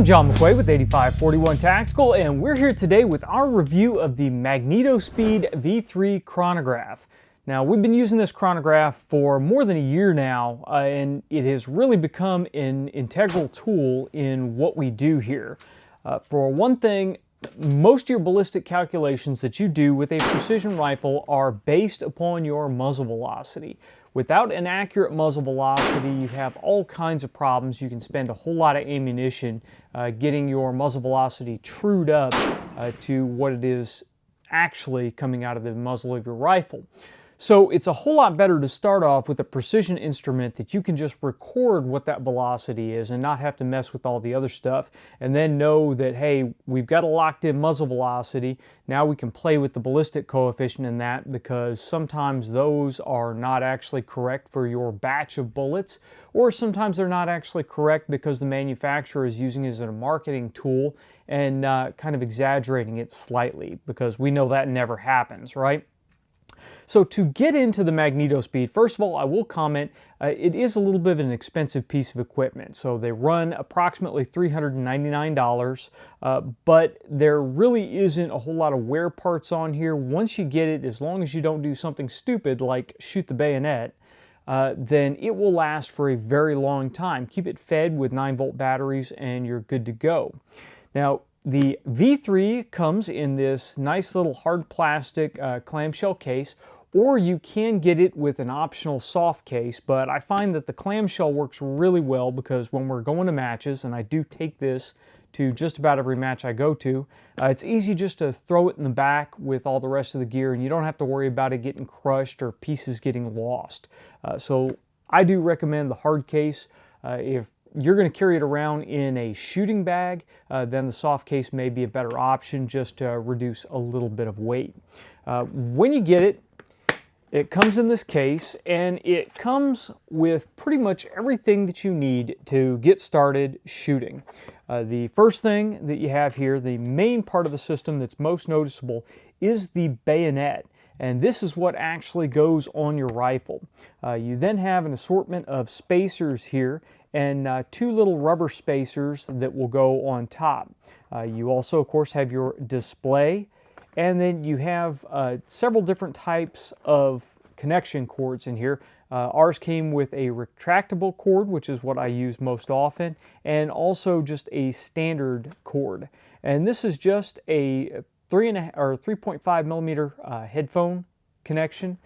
I'm John McQuay with 8541 Tactical, and we're here today with our review of the Magnetospeed V3 chronograph. Now, we've been using this chronograph for more than a year now, and it has really become an integral tool in what we do here. For one thing, most of your ballistic calculations that you do with a precision rifle are based upon your muzzle velocity. Without an accurate muzzle velocity, you have all kinds of problems. You can spend a whole lot of ammunition getting your muzzle velocity trued up to what it is actually coming out of the muzzle of your rifle. So it's a whole lot better to start off with a precision instrument that you can just record what that velocity is and not have to mess with all the other stuff, and then know that, hey, we've got a locked in muzzle velocity. Now we can play with the ballistic coefficient in that, because sometimes those are not actually correct for your batch of bullets, or sometimes they're not actually correct because the manufacturer is using it as a marketing tool and kind of exaggerating it slightly, because we know that never happens, right? So to get into the Magnetospeed, first of all, I will comment, it is a little bit of an expensive piece of equipment. So they run approximately $399, but there really isn't a whole lot of wear parts on here. Once you get it, as long as you don't do something stupid like shoot the bayonet, then it will last for a very long time. Keep it fed with 9-volt batteries and you're good to go. Now, the V3 comes in this nice little hard plastic clamshell case, or you can get it with an optional soft case, but I find that the clamshell works really well, because when we're going to matches, and I do take this to just about every match I go to, it's easy just to throw it in the back with all the rest of the gear, and you don't have to worry about it getting crushed or pieces getting lost. So I do recommend the hard case. If you're going to carry it around in a shooting bag, then the soft case may be a better option, just to reduce a little bit of weight. When you get it, it comes in this case, and it comes with pretty much everything that you need to get started shooting. The first thing that you have here, the main part of the system that's most noticeable, is the bayonet. And this is what actually goes on your rifle. You then have an assortment of spacers here, and 2 little rubber spacers that will go on top. You also, of course, have your display, and then you have several different types of connection cords in here. Ours came with a retractable cord, which is what I use most often, and also just a standard cord. And this is just a 3.5 millimeter headphone connection.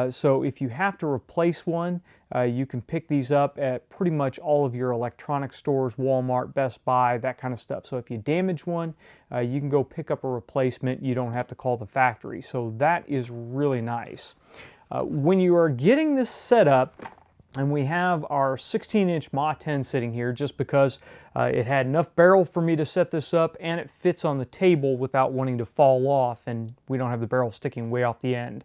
So if you have to replace one, you can pick these up at pretty much all of your electronic stores, Walmart, Best Buy, that kind of stuff. So if you damage one, you can go pick up a replacement. You don't have to call the factory. So that is really nice. When you are getting this set up, and we have our 16-inch Ma-10 sitting here just because it had enough barrel for me to set this up, and it fits on the table without wanting to fall off, and we don't have the barrel sticking way off the end.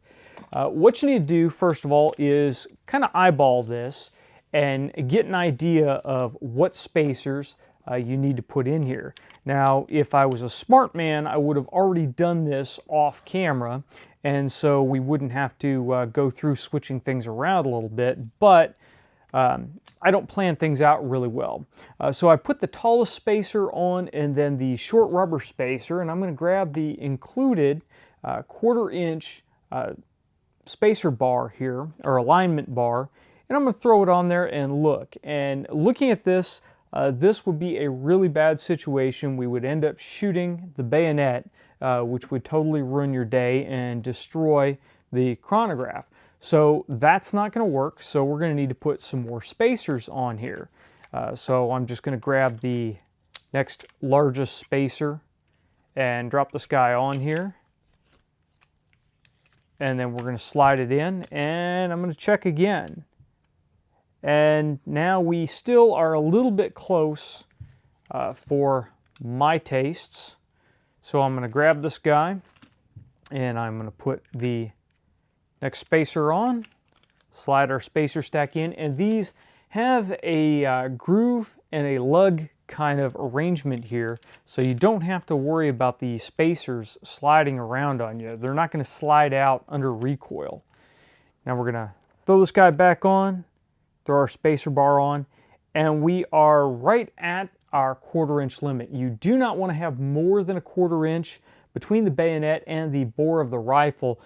What you need to do, first of all, is kind of eyeball this and get an idea of what spacers you need to put in here. Now, if I was a smart man, I would have already done this off camera, and so we wouldn't have to go through switching things around a little bit, but I don't plan things out really well. So I put the tallest spacer on, and then the short rubber spacer, and I'm going to grab the included 1/4 inch spacer bar here, or alignment bar, and I'm going to throw it on there and look. And looking at this, this would be a really bad situation. We would end up shooting the bayonet, which would totally ruin your day and destroy the chronograph. So that's not going to work, so we're going to need to put some more spacers on here. So I'm just going to grab the next largest spacer and drop this guy on here. And then we're going to slide it in, and I'm going to check again. And now we still are a little bit close for my tastes. So I'm going to grab this guy, and I'm going to put the next spacer on, slide our spacer stack in, and these have a groove and a lug kind of arrangement here, so you don't have to worry about the spacers sliding around on you. They're not going to slide out under recoil. Now we're going to throw this guy back on, throw our spacer bar on, and we are right at our 1/4 inch limit. You do not want to have more than a 1/4 inch between the bayonet and the bore of the rifle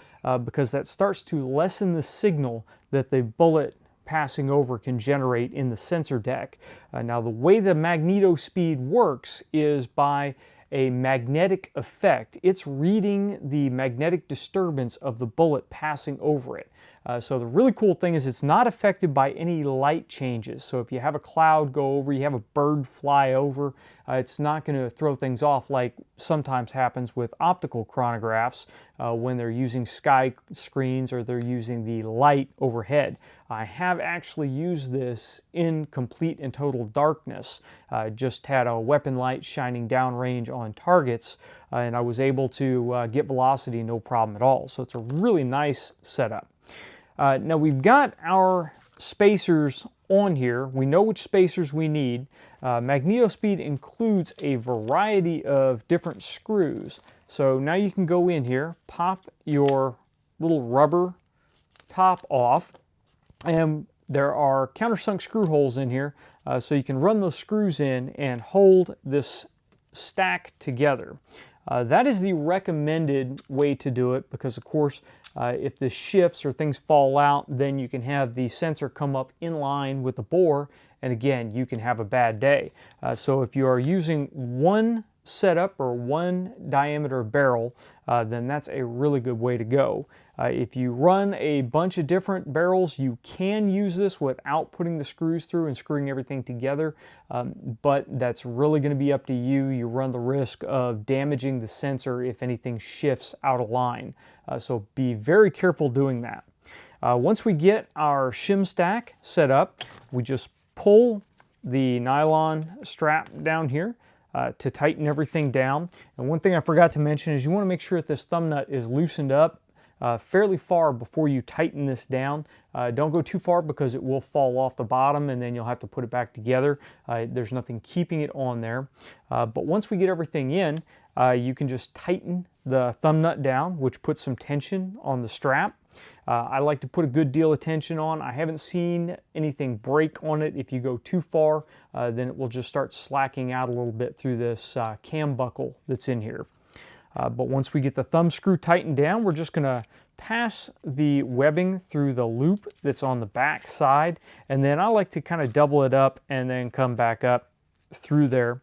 because that starts to lessen the signal that the bullet passing over can generate in the sensor deck. Now the way the Magnetospeed works is by a magnetic effect. It's reading the magnetic disturbance of the bullet passing over it. So the really cool thing is it's not affected by any light changes. So if you have a cloud go over, you have a bird fly over, it's not going to throw things off like sometimes happens with optical chronographs when they're using sky screens or they're using the light overhead. I have actually used this in complete and total darkness. Just had a weapon light shining downrange on targets and I was able to get velocity no problem at all. So it's a really nice setup. Now we've got our spacers on here. We know which spacers we need. Magnetospeed includes a variety of different screws. So now you can go in here, pop your little rubber top off, and there are countersunk screw holes in here, so you can run those screws in and hold this stack together. That is the recommended way to do it because, of course, if this shifts or things fall out, then you can have the sensor come up in line with the bore, and again, you can have a bad day. So if you are using one setup or one diameter barrel, then that's a really good way to go. If you run a bunch of different barrels, you can use this without putting the screws through and screwing everything together, but that's really going to be up to you. You run the risk of damaging the sensor if anything shifts out of line. So be very careful doing that. Once we get our shim stack set up, we just pull the nylon strap down here to tighten everything down. And one thing I forgot to mention is you want to make sure that this thumb nut is loosened up fairly far before you tighten this down. Don't go too far because it will fall off the bottom and then you'll have to put it back together. There's nothing keeping it on there. But once we get everything in, you can just tighten the thumb nut down, which puts some tension on the strap. I like to put a good deal of tension on. I haven't seen anything break on it. If you go too far, then it will just start slacking out a little bit through this cam buckle that's in here. But once we get the thumb screw tightened down, we're just going to pass the webbing through the loop that's on the back side. And then I like to kind of double it up and then come back up through there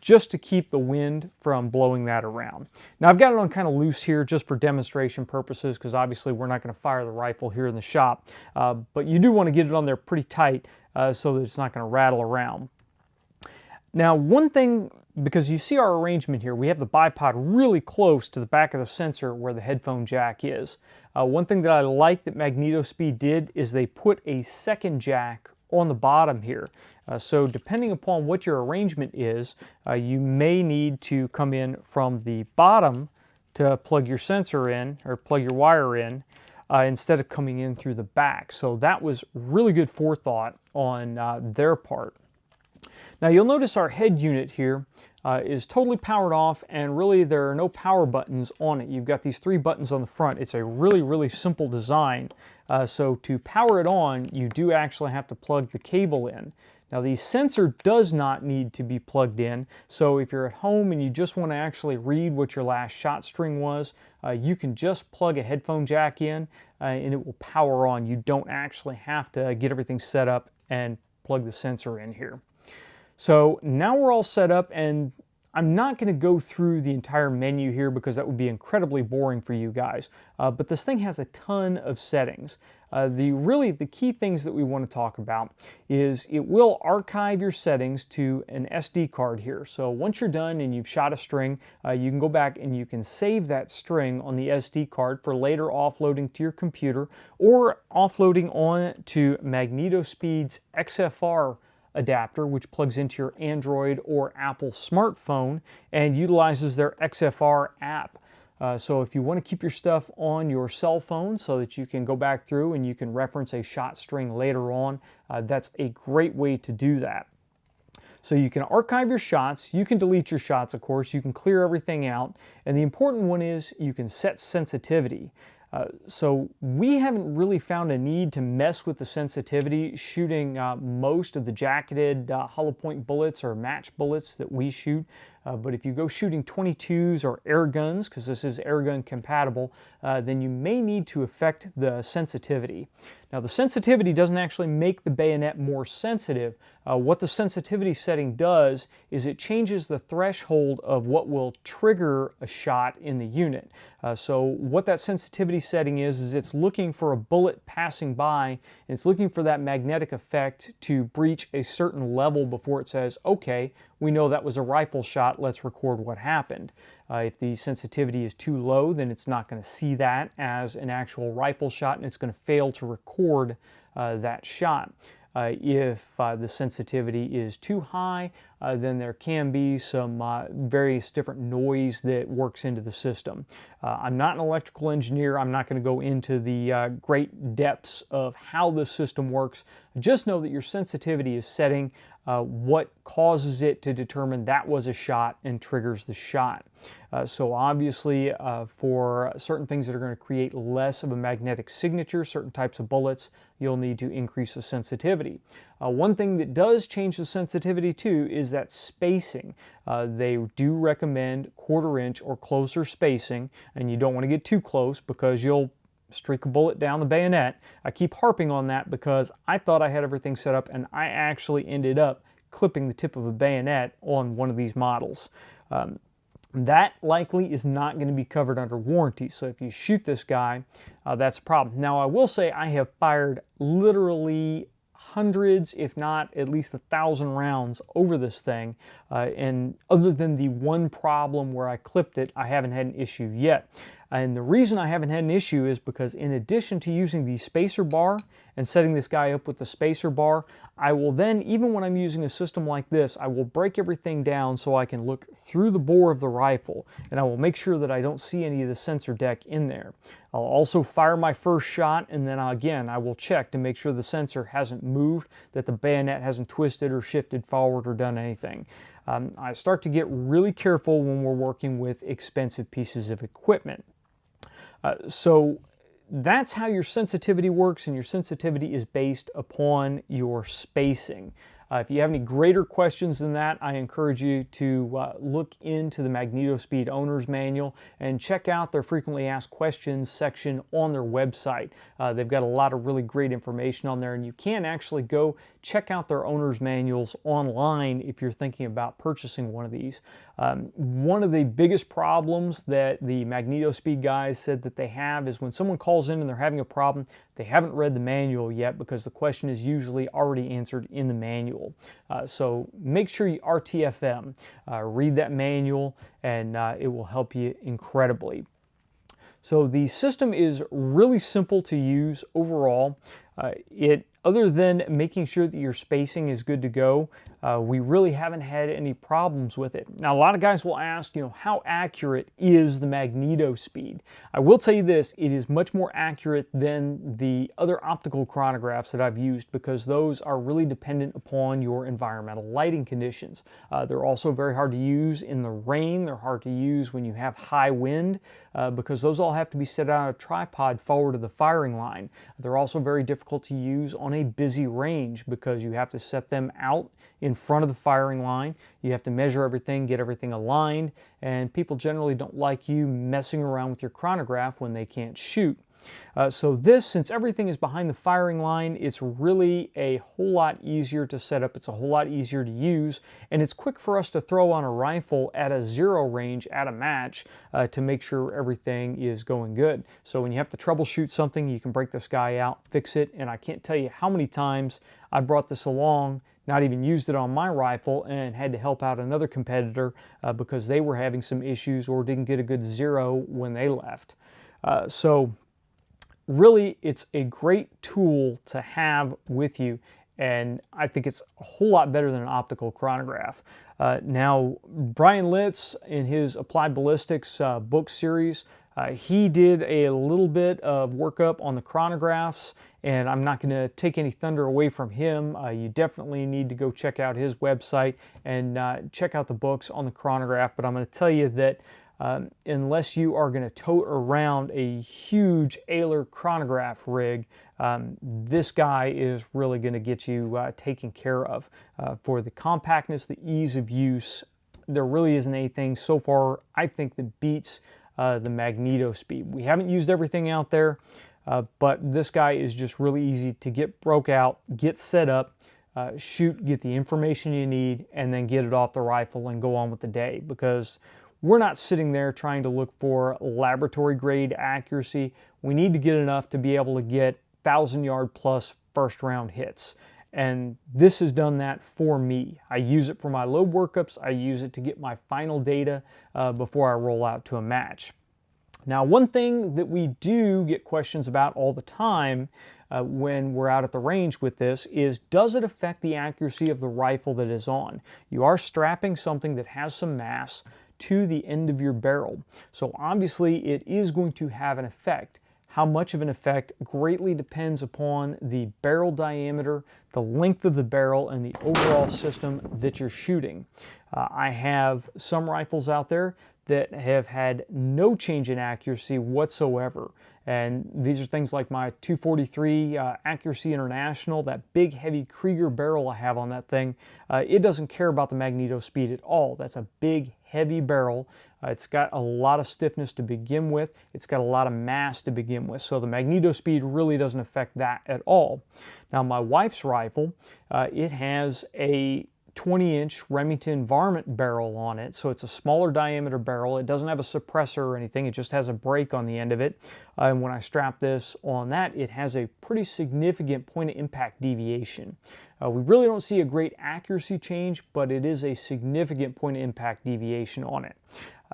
just to keep the wind from blowing that around. Now I've got it on kind of loose here just for demonstration purposes because obviously we're not going to fire the rifle here in the shop. But you do want to get it on there pretty tight so that it's not going to rattle around. Now one thing, because you see our arrangement here, we have the bipod really close to the back of the sensor where the headphone jack is. One thing that I like that Magnetospeed did is they put a second jack on the bottom here. So depending upon what your arrangement is, you may need to come in from the bottom to plug your sensor in or plug your wire in instead of coming in through the back. So that was really good forethought on their part. Now you'll notice our head unit here is totally powered off and really there are no power buttons on it. You've got these 3 buttons on the front. It's a really simple design. So to power it on, you do actually have to plug the cable in. Now the sensor does not need to be plugged in. So if you're at home and you just want to actually read what your last shot string was, you can just plug a headphone jack in and it will power on. You don't actually have to get everything set up and plug the sensor in here. So now we're all set up, and I'm not going to go through the entire menu here because that would be incredibly boring for you guys. But this thing has a ton of settings. The key things that we want to talk about is it will archive your settings to an SD card here. So once you're done and you've shot a string, you can go back and you can save that string on the SD card for later offloading to your computer or offloading on to Magnetospeed's XFR adapter, which plugs into your Android or Apple smartphone and utilizes their XFR app. So if you want to keep your stuff on your cell phone so that you can go back through and you can reference a shot string later on, that's a great way to do that. So you can archive your shots, you can delete your shots, of course, you can clear everything out, and the important one is you can set sensitivity. So we haven't really found a need to mess with the sensitivity shooting most of the jacketed hollow point bullets or match bullets that we shoot. But if you go shooting 22s or air guns, because this is air gun compatible, then you may need to affect the sensitivity. Now the sensitivity doesn't actually make the bayonet more sensitive. What the sensitivity setting does is it changes the threshold of what will trigger a shot in the unit. So what that sensitivity setting is it's looking for a bullet passing by, and it's looking for that magnetic effect to breach a certain level before it says, okay, we know that was a rifle shot, let's record what happened. If the sensitivity is too low, then it's not going to see that as an actual rifle shot, and it's going to fail to record that shot. If the sensitivity is too high, then there can be some various different noise that works into the system. I'm not an electrical engineer. I'm not going to go into the great depths of how this system works. Just know that your sensitivity is setting what causes it to determine that was a shot and triggers the shot. So obviously for certain things that are going to create less of a magnetic signature, certain types of bullets, you'll need to increase the sensitivity. One thing that does change the sensitivity too is that spacing. They do recommend 1/4 inch or closer spacing, and you don't want to get too close because you'll streak a bullet down the bayonet. I keep harping on that because I thought I had everything set up, and I actually ended up clipping the tip of a bayonet on one of these models. That likely is not going to be covered under warranty, so if you shoot this guy, that's a problem. Now I will say I have fired literally hundreds, if not at least 1,000 rounds over this thing, and other than the one problem where I clipped it, I haven't had an issue yet. And the reason I haven't had an issue is because in addition to using the spacer bar and setting this guy up with the spacer bar, I will then, even when I'm using a system like this, I will break everything down so I can look through the bore of the rifle, and I will make sure that I don't see any of the sensor deck in there. I'll also fire my first shot, and then again I will check to make sure the sensor hasn't moved, that the bayonet hasn't twisted or shifted forward or done anything. I start to get really careful when we're working with expensive pieces of equipment. So that's how your sensitivity works, and your sensitivity is based upon your spacing. If you have any greater questions than that, I encourage you to look into the Magnetospeed Owner's Manual and check out their frequently asked questions section on their website. They've got a lot of really great information on there, and you can actually go check out their owner's manuals online if you're thinking about purchasing one of these. One of the biggest problems that the Magnetospeed guys said that they have is when someone calls in and they're having a problem, they haven't read the manual yet because the question is usually already answered in the manual. So make sure you RTFM, read that manual, and it will help you incredibly. So the system is really simple to use overall. Other than making sure that your spacing is good to go, we really haven't had any problems with it. Now, a lot of guys will ask, how accurate is the Magnetospeed? I will tell you this, it is much more accurate than the other optical chronographs that I've used because those are really dependent upon your environmental lighting conditions. They're also very hard to use in the rain. They're hard to use when you have high wind because those all have to be set on a tripod forward of the firing line. They're also very difficult to use on a busy range because you have to set them out in front of the firing line. You have to measure everything, get everything aligned, and people generally don't like you messing around with your chronograph when they can't shoot. So this, since everything is behind the firing line, it's really a whole lot easier to set up. It's a whole lot easier to use, and it's quick for us to throw on a rifle at a 0 range at a match to make sure everything is going good. So when you have to troubleshoot something, you can break this guy out, fix it, and I can't tell you how many times I brought this along, not even used it on my rifle, and had to help out another competitor because they were having some issues or didn't get a good 0 when they left. So really, it's a great tool to have with you, and I think it's a whole lot better than an optical chronograph. Now, Brian Litz, in his Applied Ballistics book series, he did a little bit of workup on the chronographs, and I'm not going to take any thunder away from him. You definitely need to go check out his website and check out the books on the chronograph, but I'm going to tell you that unless you are going to tote around a huge Ayler chronograph rig, this guy is really going to get you taken care of. For the compactness, the ease of use, there really isn't anything so far, I think, that beats the Magnetospeed. We haven't used everything out there, but this guy is just really easy to get broke out, get set up, shoot, get the information you need, and then get it off the rifle and go on with the day, because we're not sitting there trying to look for laboratory grade accuracy. We need to get enough to be able to get 1,000-yard plus first round hits. And this has done that for me. I use it for my load workups. I use it to get my final data before I roll out to a match. Now, one thing that we do get questions about all the time when we're out at the range with this is, does it affect the accuracy of the rifle that is on? You are strapping something that has some mass to the end of your barrel. So obviously it is going to have an effect. How much of an effect greatly depends upon the barrel diameter, the length of the barrel, and the overall system that you're shooting. I have some rifles out there that have had no change in accuracy whatsoever. And these are things like my 243 Accuracy International, that big heavy Krieger barrel I have on that thing. It doesn't care about the Magnetospeed at all. That's a big heavy barrel. It's got a lot of stiffness to begin with. It's got a lot of mass to begin with. So the Magnetospeed really doesn't affect that at all. Now my wife's rifle, it has a 20-inch Remington varmint barrel on it, so it's a smaller diameter barrel. It doesn't have a suppressor or anything, it just has a break on the end of it. And when I strap this on that, it has a pretty significant point of impact deviation. We really don't see a great accuracy change, but it is a significant point of impact deviation on it.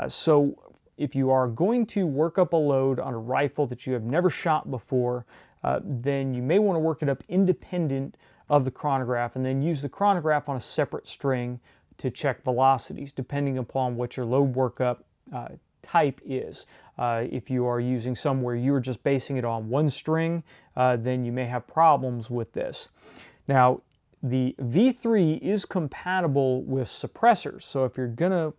So if you are going to work up a load on a rifle that you have never shot before, then you may want to work it up independent of the chronograph, and then use the chronograph on a separate string to check velocities, depending upon what your load workup type is. If you are using some where you're just basing it on one string, then you may have problems with this. Now, the V3 is compatible with suppressors, so if you're going to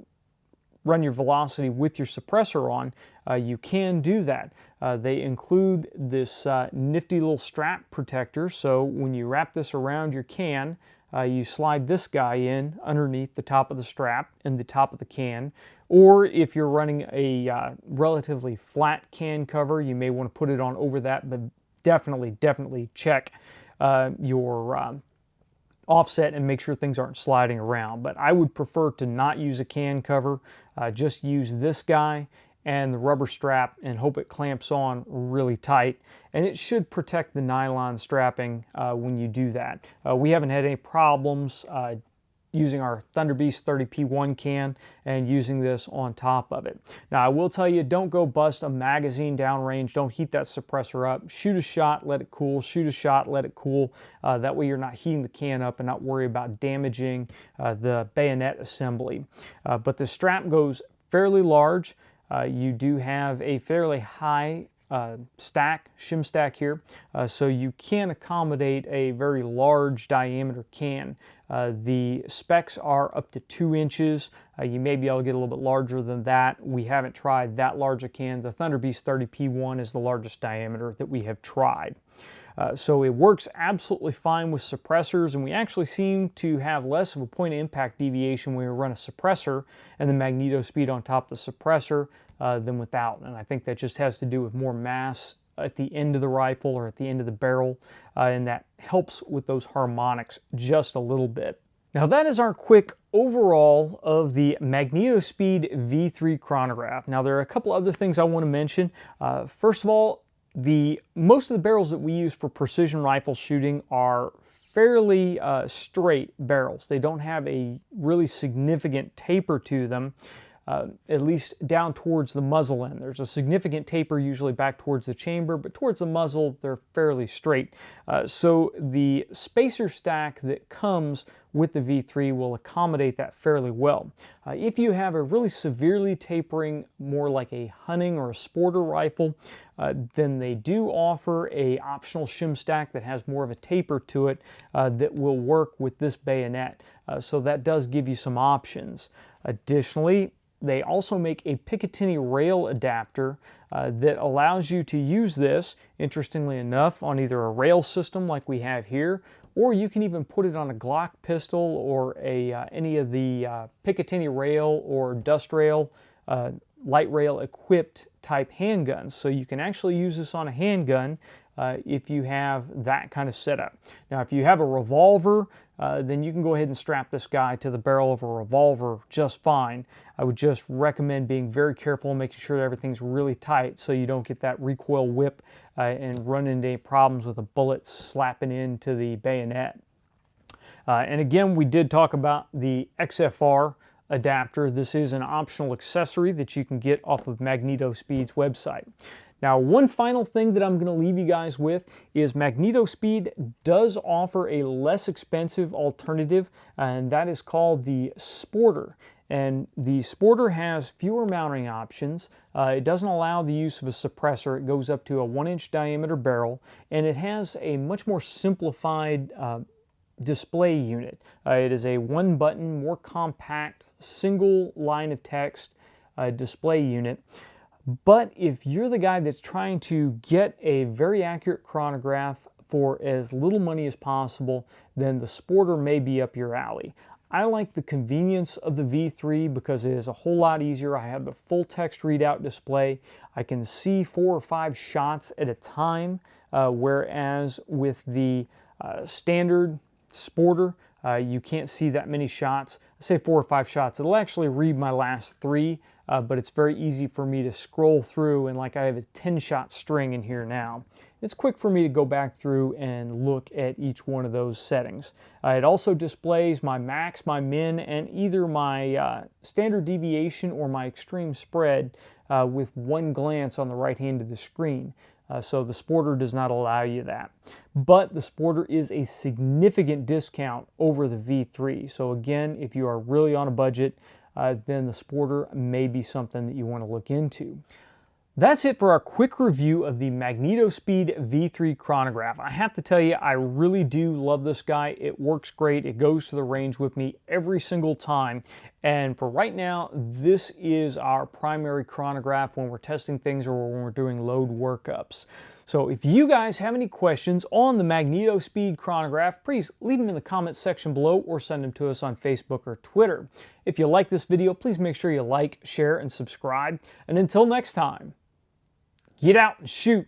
run your velocity with your suppressor on, you can do that. They include this nifty little strap protector, so when you wrap this around your can, you slide this guy in underneath the top of the strap and the top of the can. Or if you're running a relatively flat can cover, you may want to put it on over that, but definitely check your offset and make sure things aren't sliding around. But I would prefer to not use a can cover, just use this guy and the rubber strap and hope it clamps on really tight. And it should protect the nylon strapping when you do that. We haven't had any problems using our Thunder Beast 30P1 can and using this on top of it. Now I will tell you, don't go bust a magazine downrange. Don't heat that suppressor up. Shoot a shot, let it cool. Shoot a shot, let it cool. That way you're not heating the can up and not worry about damaging the bayonet assembly. But the strap goes fairly large. You do have a fairly high shim stack here, so you can accommodate a very large diameter can. The specs are up to 2 inches. You may be able to get a little bit larger than that. We haven't tried that large a can. The Thunder Beast 30P1 is the largest diameter that we have tried. So it works absolutely fine with suppressors, and we actually seem to have less of a point of impact deviation when we run a suppressor and the Magnetospeed on top of the suppressor than without. And I think that just has to do with more mass at the end of the rifle or at the end of the barrel, and that helps with those harmonics just a little bit. Now that is our quick overall of the Magnetospeed V3 chronograph. Now there are a couple other things I want to mention. First of all, most of the barrels that we use for precision rifle shooting are fairly straight barrels. They don't have a really significant taper to them, at least down towards the muzzle end. There's a significant taper usually back towards the chamber, but towards the muzzle they're fairly straight. So the spacer stack that comes with the V3 will accommodate that fairly well. If you have a really severely tapering, more like a hunting or a sporter rifle, then they do offer a optional shim stack that has more of a taper to it that will work with this bayonet. So that does give you some options. Additionally, they also make a Picatinny rail adapter that allows you to use this, interestingly enough, on either a rail system like we have here, or you can even put it on a Glock pistol or any of the Picatinny rail or dust rail, light rail equipped type handguns. So you can actually use this on a handgun if you have that kind of setup. Now, if you have a revolver, then you can go ahead and strap this guy to the barrel of a revolver just fine. I would just recommend being very careful and making sure that everything's really tight so you don't get that recoil whip and run into any problems with a bullet slapping into the bayonet. And again, we did talk about the XFR adapter. This is an optional accessory that you can get off of Magnetospeed's website. Now, one final thing that I'm going to leave you guys with is Magnetospeed does offer a less expensive alternative, and that is called the Sporter. And the Sporter has fewer mounting options. It doesn't allow the use of a suppressor. It goes up to a 1-inch diameter barrel, and it has a much more simplified display unit. It is a one-button, more compact, single line of text display unit. But if you're the guy that's trying to get a very accurate chronograph for as little money as possible, then the Sporter may be up your alley. I like the convenience of the V3 because it is a whole lot easier. I have the full text readout display. I can see 4 or 5 shots at a time, whereas with the standard Sporter, you can't see that many shots. I say 4 or 5 shots. It'll actually read my last 3, but it's very easy for me to scroll through, and like I have a 10-shot string in here now. It's quick for me to go back through and look at each one of those settings. It also displays my max, my min, and either my standard deviation or my extreme spread with one glance on the right hand of the screen. So the Sporter does not allow you that. But the Sporter is a significant discount over the V3. So again, if you are really on a budget, then the Sporter may be something that you want to look into. That's it for our quick review of the Magnetospeed V3 chronograph. I have to tell you, I really do love this guy. It works great. It goes to the range with me every single time. And for right now, this is our primary chronograph when we're testing things or when we're doing load workups. So if you guys have any questions on the Magnetospeed chronograph, please leave them in the comments section below or send them to us on Facebook or Twitter. If you like this video, please make sure you like, share, and subscribe. And until next time, get out and shoot.